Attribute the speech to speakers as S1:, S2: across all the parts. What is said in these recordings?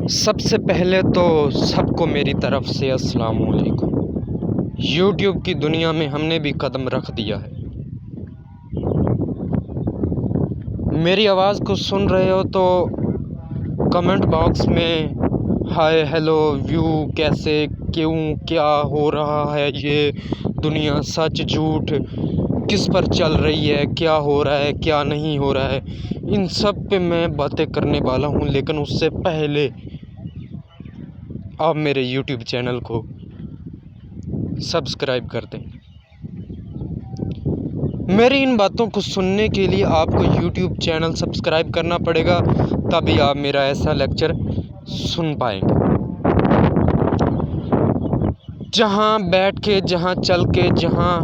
S1: سب سے پہلے تو سب کو میری طرف سے السلام علیکم۔ یوٹیوب کی دنیا میں ہم نے بھی قدم رکھ دیا ہے۔ میری آواز کو سن رہے ہو تو کمنٹ باکس میں ہائے ہیلو ویو کیسے کیوں کیا ہو رہا ہے، یہ دنیا سچ جھوٹ کس پر چل رہی ہے، کیا ہو رہا ہے کیا نہیں ہو رہا ہے، ان سب پہ میں باتیں کرنے والا ہوں۔ لیکن اس سے پہلے آپ میرے یوٹیوب چینل کو سبسکرائب کر دیں۔ میری ان باتوں کو سننے کے لیے آپ کو یوٹیوب چینل سبسکرائب کرنا پڑے گا، تبھی آپ میرا ایسا لیکچر سن پائیں گے۔ جہاں بیٹھ کے، جہاں چل کے، جہاں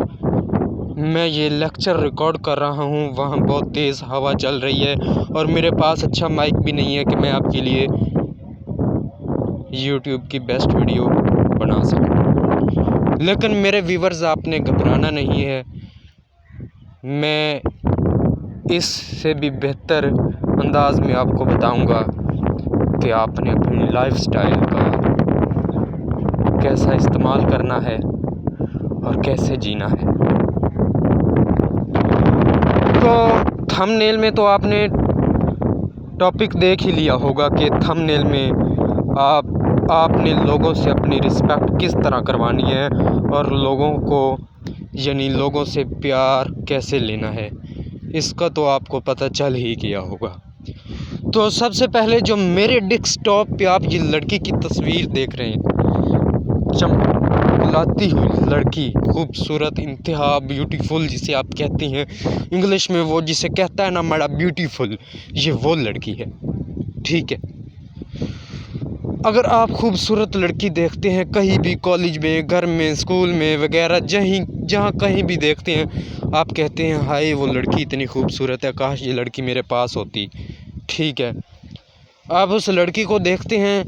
S1: میں یہ لیکچر ریکارڈ کر رہا ہوں وہاں بہت تیز ہوا چل رہی ہے، اور میرے پاس اچھا مائک بھی نہیں ہے کہ میں آپ کے لیے یوٹیوب کی بیسٹ ویڈیو بنا سکوں۔ لیکن میرے ویورز، آپ نے گھبرانا نہیں ہے، میں اس سے بھی بہتر انداز میں آپ کو بتاؤں گا کہ آپ نے اپنی لائف سٹائل کا کیسا استعمال کرنا ہے اور کیسے جینا ہے۔ تو تھمبنیل میں تو آپ نے ٹاپک دیکھ ہی لیا ہوگا کہ تھمبنیل میں آپ نے لوگوں سے اپنی رسپیکٹ کس طرح کروانی ہے، اور لوگوں کو یعنی لوگوں سے پیار کیسے لینا ہے، اس کا تو آپ کو پتہ چل ہی گیا ہوگا۔ تو سب سے پہلے جو میرے ڈیسک ٹاپ پہ آپ یہ لڑکی کی تصویر دیکھ رہے ہیں، چمکلاتی ہوئی لڑکی، خوبصورت، انتہا بیوٹیفل جسے آپ کہتے ہیں انگلش میں، وہ جسے کہتا ہے نا بڑا بیوٹیفل، یہ وہ لڑکی ہے، ٹھیک ہے۔ اگر آپ خوبصورت لڑکی دیکھتے ہیں کہیں بھی، کالج میں، گھر میں، اسکول میں وغیرہ، جہاں کہیں بھی دیکھتے ہیں، آپ کہتے ہیں ہائے وہ لڑکی اتنی خوبصورت ہے، کاش یہ لڑکی میرے پاس ہوتی، ٹھیک ہے۔ آپ اس لڑکی کو دیکھتے ہیں،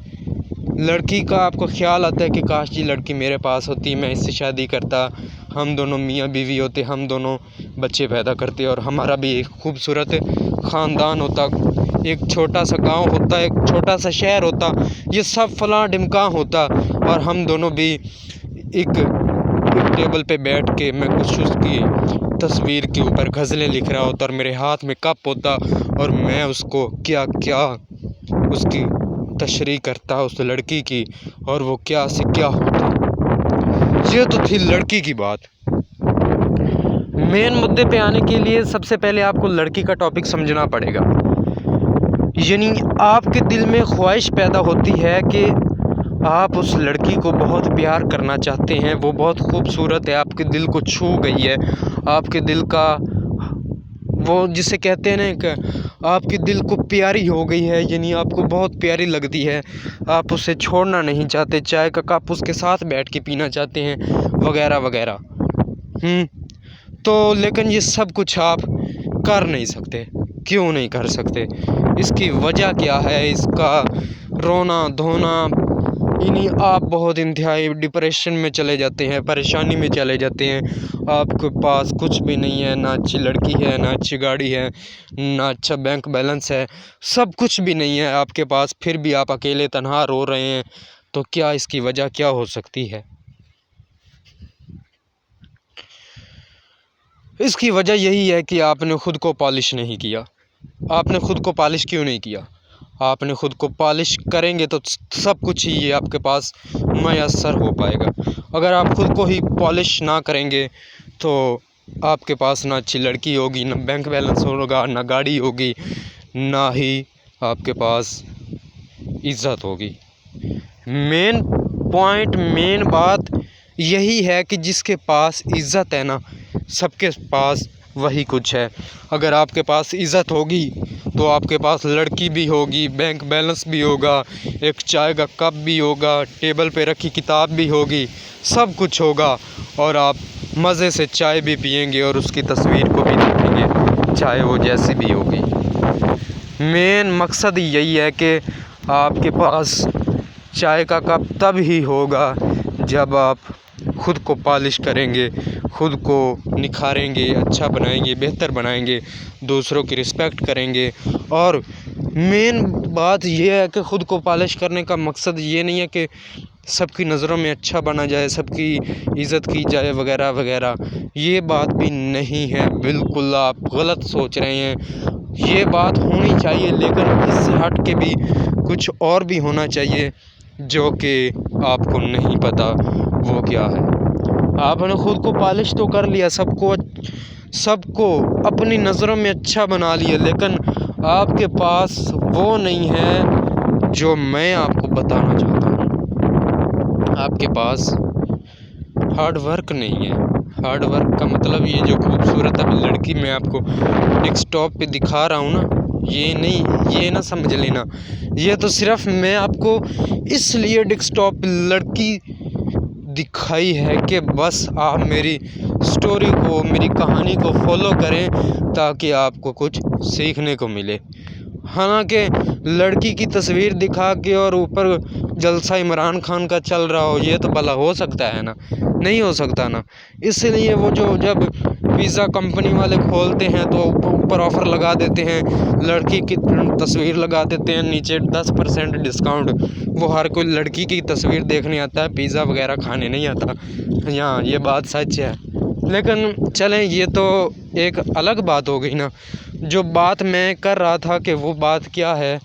S1: لڑکی کا آپ کو خیال آتا ہے کہ کاش یہ لڑکی میرے پاس ہوتی، میں اس سے شادی کرتا، ہم دونوں میاں بیوی ہوتے، ہم دونوں بچے پیدا کرتے، اور ہمارا بھی ایک خوبصورت خاندان ہوتا، ایک چھوٹا سا گاؤں ہوتا، ایک چھوٹا سا شہر ہوتا، یہ سب فلاں ڈمکاں ہوتا، اور ہم دونوں بھی ایک ٹیبل پہ بیٹھ کے میں کچھ اس کی تصویر کے اوپر غزلیں لکھ رہا ہوتا، اور میرے ہاتھ میں کپ ہوتا، اور میں اس کو کیا اس کی تشریح کرتا اس لڑکی کی، اور وہ کیا سے کیا ہوتا۔ یہ تو تھی لڑکی کی بات۔ مین مدعے پہ آنے کے لیے سب سے پہلے آپ کو لڑکی کا ٹاپک سمجھنا پڑے گا، یعنی آپ کے دل میں خواہش پیدا ہوتی ہے کہ آپ اس لڑکی کو بہت پیار کرنا چاہتے ہیں، وہ بہت خوبصورت ہے، آپ کے دل کو چھو گئی ہے، آپ کے دل کا وہ جسے کہتے ہیں نا کہ آپ کے دل کو پیاری ہو گئی ہے، یعنی آپ کو بہت پیاری لگتی ہے، آپ اسے چھوڑنا نہیں چاہتے، چائے کا کپ اس کے ساتھ بیٹھ کے پینا چاہتے ہیں وغیرہ وغیرہ۔ تو لیکن یہ سب کچھ آپ کر نہیں سکتے۔ کیوں نہیں کر سکتے؟ اس کی وجہ کیا ہے؟ اس کا رونا دھونا، یعنی آپ بہت انتہائی ڈپریشن میں چلے جاتے ہیں، پریشانی میں چلے جاتے ہیں، آپ کے پاس کچھ بھی نہیں ہے، نہ اچھی لڑکی ہے، نہ اچھی گاڑی ہے، نہ اچھا بینک بیلنس ہے، سب کچھ بھی نہیں ہے آپ کے پاس، پھر بھی آپ اکیلے تنہا رو رہے ہیں۔ تو کیا اس کی وجہ کیا ہو سکتی ہے؟ اس کی وجہ یہی ہے کہ آپ نے خود کو پالش نہیں کیا۔ آپ نے خود کو پالش کیوں نہیں کیا؟ آپ نے خود کو پالش کریں گے تو سب کچھ ہی یہ آپ کے پاس میسر ہو پائے گا۔ اگر آپ خود کو ہی پالش نہ کریں گے تو آپ کے پاس نہ اچھی لڑکی ہوگی، نہ بینک بیلنس ہوگا، نہ گاڑی ہوگی، نہ ہی آپ کے پاس عزت ہوگی۔ مین پوائنٹ، مین بات یہی ہے کہ جس کے پاس عزت ہے نا، سب کے پاس وہی کچھ ہے۔ اگر آپ کے پاس عزت ہوگی تو آپ کے پاس لڑکی بھی ہوگی، بینک بیلنس بھی ہوگا، ایک چائے کا کپ بھی ہوگا، ٹیبل پہ رکھی کتاب بھی ہوگی، سب کچھ ہوگا، اور آپ مزے سے چائے بھی پئیں گے اور اس کی تصویر کو بھی دیکھیں گے، چاہے وہ جیسی بھی ہوگی۔ مین مقصد یہی ہے کہ آپ کے پاس چائے کا کپ تب ہی ہوگا جب آپ خود کو پالش کریں گے، خود کو نکھاریں گے، اچھا بنائیں گے، بہتر بنائیں گے، دوسروں کی رسپیکٹ کریں گے، اور مین بات یہ ہے کہ خود کو پالش کرنے کا مقصد یہ نہیں ہے کہ سب کی نظروں میں اچھا بنا جائے، سب کی عزت کی جائے وغیرہ وغیرہ، یہ بات بھی نہیں ہے، بالکل آپ غلط سوچ رہے ہیں۔ یہ بات ہونی چاہیے، لیکن اس سے ہٹ کے بھی کچھ اور بھی ہونا چاہیے جو کہ آپ کو نہیں پتہ وہ کیا ہے۔ آپ نے خود کو پالش تو کر لیا، سب کو اپنی نظروں میں اچھا بنا لیا، لیکن آپ کے پاس وہ نہیں ہے جو میں آپ کو بتانا چاہتا ہوں۔ آپ کے پاس ہارڈ ورک نہیں ہے۔ ہارڈ ورک کا مطلب یہ جو خوبصورت اب لڑکی میں آپ کو ڈیسک ٹاپ پہ دکھا رہا ہوں نا، یہ نہ سمجھ لینا، یہ تو صرف میں آپ کو اس لیے ڈیسک ٹاپ پہ لڑکی دکھائی ہے کہ بس آپ میری سٹوری کو، میری کہانی کو فالو کریں تاکہ آپ کو کچھ سیکھنے کو ملے۔ حالانکہ لڑکی کی تصویر دکھا کے اور اوپر جلسہ عمران خان کا چل رہا ہو، یہ تو بھلا ہو سکتا ہے نا؟ نہیں ہو سکتا نا۔ اس لیے وہ جب پیزا کمپنی والے کھولتے ہیں تو اوپر آفر لگا دیتے ہیں، لڑکی کی تصویر لگا دیتے ہیں، نیچے 10% ڈسکاؤنٹ۔ وہ ہر کوئی لڑکی کی تصویر دیکھنے آتا ہے، پیزا وغیرہ کھانے نہیں آتا۔ ہاں، یہ بات سچ ہے، لیکن چلیں یہ تو ایک الگ بات ہو گئی نا۔ جو بات میں کر رہا تھا کہ وہ بات کیا ہے،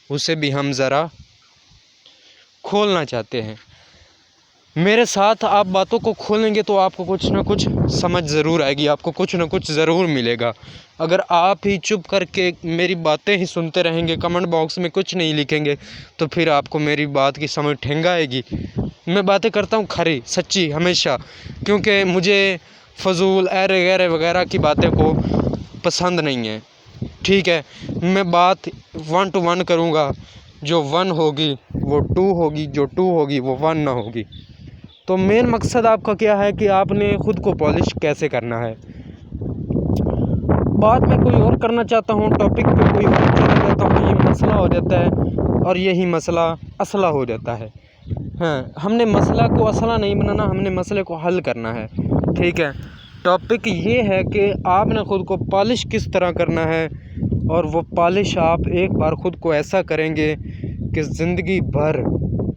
S1: اسے بھی ہم ذرا کھولنا چاہتے ہیں۔ میرے ساتھ آپ باتوں کو کھولیں گے تو آپ کو کچھ نہ کچھ سمجھ ضرور آئے گی، آپ کو کچھ نہ کچھ ضرور ملے گا۔ اگر آپ ہی چپ کر کے میری باتیں ہی سنتے رہیں گے، کمنٹ باکس میں کچھ نہیں لکھیں گے، تو پھر آپ کو میری بات کی سمجھ ٹھنگا آئے گی۔ میں باتیں کرتا ہوں کھری سچی ہمیشہ، کیونکہ مجھے فضول ایرے غیرے وغیرہ کی باتیں کو پسند نہیں ہیں، ٹھیک ہے؟ میں بات 1 to 1 کروں گا، جو 1 ہوگی وہ 2 ہوگی، جو 2 ہوگی وہ 1 نہ ہوگی۔ تو مین مقصد آپ کا کیا ہے کہ آپ نے خود کو پالش کیسے کرنا ہے۔ بات میں کوئی اور کرنا چاہتا ہوں، ٹاپک پہ کوئی اور چلا جاتا ہوں، یہ مسئلہ ہو جاتا ہے اور یہی مسئلہ اسئلہ ہو جاتا ہے۔ ہاں، ہم نے مسئلہ کو اسئلہ نہیں بنانا، ہم نے مسئلے کو حل کرنا ہے، ٹھیک ہے؟ ٹاپک یہ ہے کہ آپ نے خود کو پالش کس طرح کرنا ہے، اور وہ پالش آپ ایک بار خود کو ایسا کریں گے کہ زندگی بھر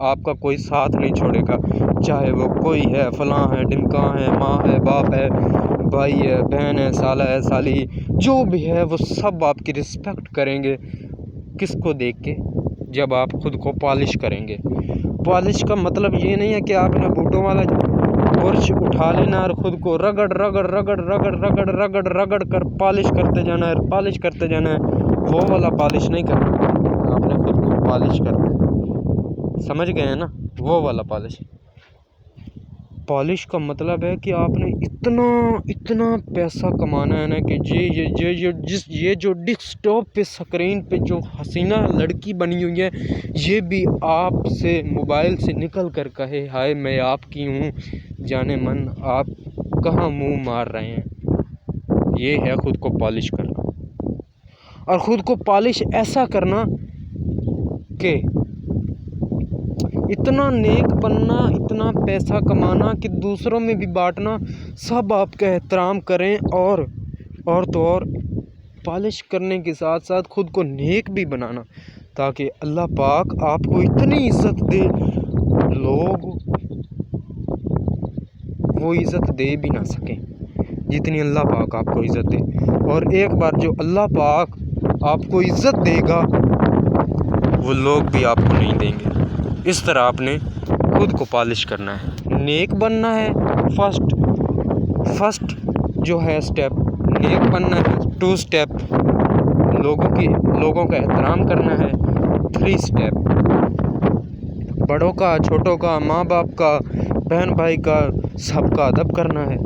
S1: آپ کا کوئی ساتھ نہیں چھوڑے گا، چاہے وہ کوئی ہے، فلاں ہے، ڈمکاں ہے، ماں ہے، باپ ہے، بھائی ہے، بہن ہے، سالہ ہے، سالی، جو بھی ہے وہ سب آپ کی رسپیکٹ کریں گے۔ کس کو دیکھ کے؟ جب آپ خود کو پالش کریں گے۔ پالش کا مطلب یہ نہیں ہے کہ آپ نے بوٹوں والا برش اٹھا لینا اور خود کو رگڑ رگڑ رگڑ رگڑ رگڑ رگڑ رگڑ کر پالش کرتے جانا ہے، پالش کرتے جانا ہے۔ وہ والا پالش نہیں کرنا، آپ نے خود کو پالش کرنا ہے، سمجھ گئے ہیں نا؟ وہ والا پالش۔ پالش کا مطلب ہے کہ آپ نے اتنا پیسہ کمانا ہے نا کہ یہ جو ڈیسک ٹاپ پہ اسکرین پہ جو حسینہ لڑکی بنی ہوئی ہے، یہ بھی آپ سے موبائل سے نکل کر کہے ہائے میں آپ کی ہوں، جانے من آپ کہاں منہ مار رہے ہیں۔ یہ ہے خود کو پالش کرنا، اور خود کو پالش ایسا کرنا کہ اتنا نیک بننا، اتنا پیسہ کمانا کہ دوسروں میں بھی بانٹنا، سب آپ کا احترام کریں، اور تو اور پالش کرنے کے ساتھ ساتھ خود کو نیک بھی بنانا، تاکہ اللہ پاک آپ کو اتنی عزت دے، لوگ وہ عزت دے بھی نہ سکیں جتنی اللہ پاک آپ کو عزت دے۔ اور ایک بار جو اللہ پاک آپ کو عزت دے گا، وہ لوگ بھی آپ کو نہیں دیں گے۔ اس طرح آپ نے خود کو پالش کرنا ہے، نیک بننا ہے۔ فرسٹ جو ہے اسٹیپ نیک بننا ہے، 2 اسٹیپ لوگوں کا احترام کرنا ہے، 3 اسٹیپ بڑوں کا، چھوٹوں کا، ماں باپ کا، بہن بھائی کا، سب کا ادب کرنا ہے،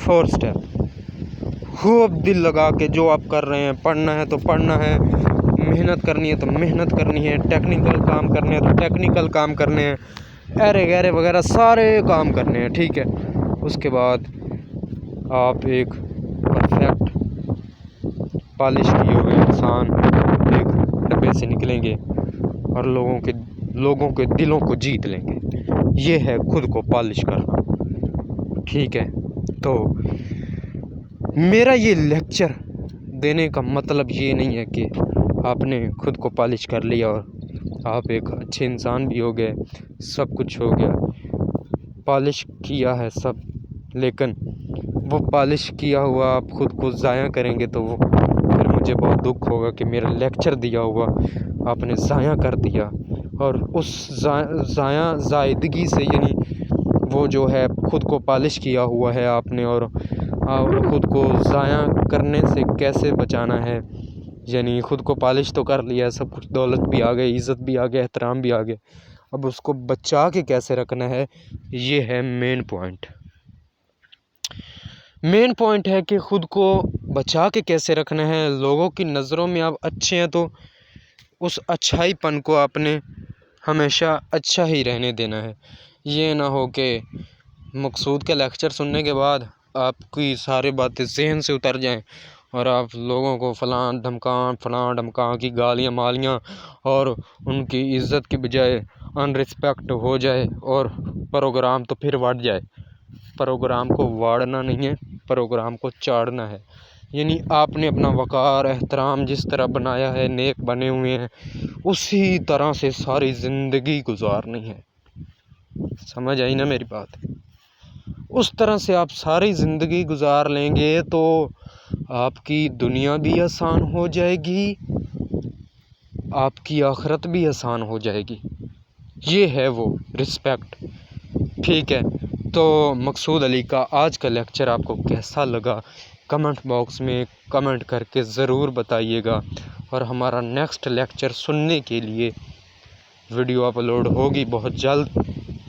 S1: 4 اسٹیپ خوب دل لگا کے جو آپ کر رہے ہیں، پڑھنا ہے تو پڑھنا ہے، محنت کرنی ہے تو محنت کرنی ہے، ٹیکنیکل کام کرنے ہیں تو ٹیکنیکل کام کرنے ہیں، ایرے غیرے وغیرہ سارے کام کرنے ہیں، ٹھیک ہے؟ اس کے بعد آپ ایک پرفیکٹ پالش کیے ہوئے انسان ایک ڈبے سے نکلیں گے اور لوگوں کے دلوں کو جیت لیں گے۔ یہ ہے خود کو پالش کرنا، ٹھیک ہے؟ تو میرا یہ لیکچر دینے کا مطلب یہ نہیں ہے کہ آپ نے خود کو پالش کر لیا اور آپ ایک اچھے انسان بھی ہو گئے، سب کچھ ہو گیا، پالش کیا ہے سب، لیکن وہ پالش کیا ہوا آپ خود کو ضائع کریں گے تو وہ پھر مجھے بہت دکھ ہوگا کہ میرا لیکچر دیا ہوا آپ نے ضائع کر دیا۔ اور اس زائدگی سے یعنی وہ جو ہے خود کو پالش کیا ہوا ہے آپ نے، اور خود کو ضائع کرنے سے کیسے بچانا ہے، یعنی خود کو پالش تو کر لیا، سب کچھ دولت بھی آ گئی، عزت بھی آ گیا، احترام بھی آ گیا، اب اس کو بچا کے کیسے رکھنا ہے، یہ ہے مین پوائنٹ۔ مین پوائنٹ ہے کہ خود کو بچا کے کیسے رکھنا ہے۔ لوگوں کی نظروں میں آپ اچھے ہیں تو اس اچھائی پن کو آپ نے ہمیشہ اچھا ہی رہنے دینا ہے۔ یہ نہ ہو کہ مقصود کے لیکچر سننے کے بعد آپ کی ساری باتیں ذہن سے اتر جائیں اور آپ لوگوں کو فلاں ڈھمکاں کی گالیاں مالیاں اور ان کی عزت کی بجائے ان رسپیکٹ ہو جائے اور پروگرام تو پھر وٹ جائے۔ پروگرام کو واڑنا نہیں ہے، پروگرام کو چاڑنا ہے۔ یعنی آپ نے اپنا وقار احترام جس طرح بنایا ہے، نیک بنے ہوئے ہیں، اسی طرح سے ساری زندگی گزارنی ہے۔ سمجھ آئی نا میری بات؟ اس طرح سے آپ ساری زندگی گزار لیں گے تو آپ کی دنیا بھی آسان ہو جائے گی، آپ کی آخرت بھی آسان ہو جائے گی۔ یہ ہے وہ رسپیکٹ۔ ٹھیک ہے، تو مقصود علی کا آج کا لیکچر آپ کو کیسا لگا کمنٹ باکس میں کمنٹ کر کے ضرور بتائیے گا، اور ہمارا نیکسٹ لیکچر سننے کے لیے ویڈیو اپلوڈ ہوگی بہت جلد،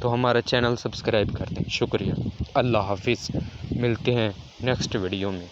S1: تو ہمارا چینل سبسکرائب کر دیں۔ شکریہ، اللہ حافظ، ملتے ہیں نیکسٹ ویڈیو میں۔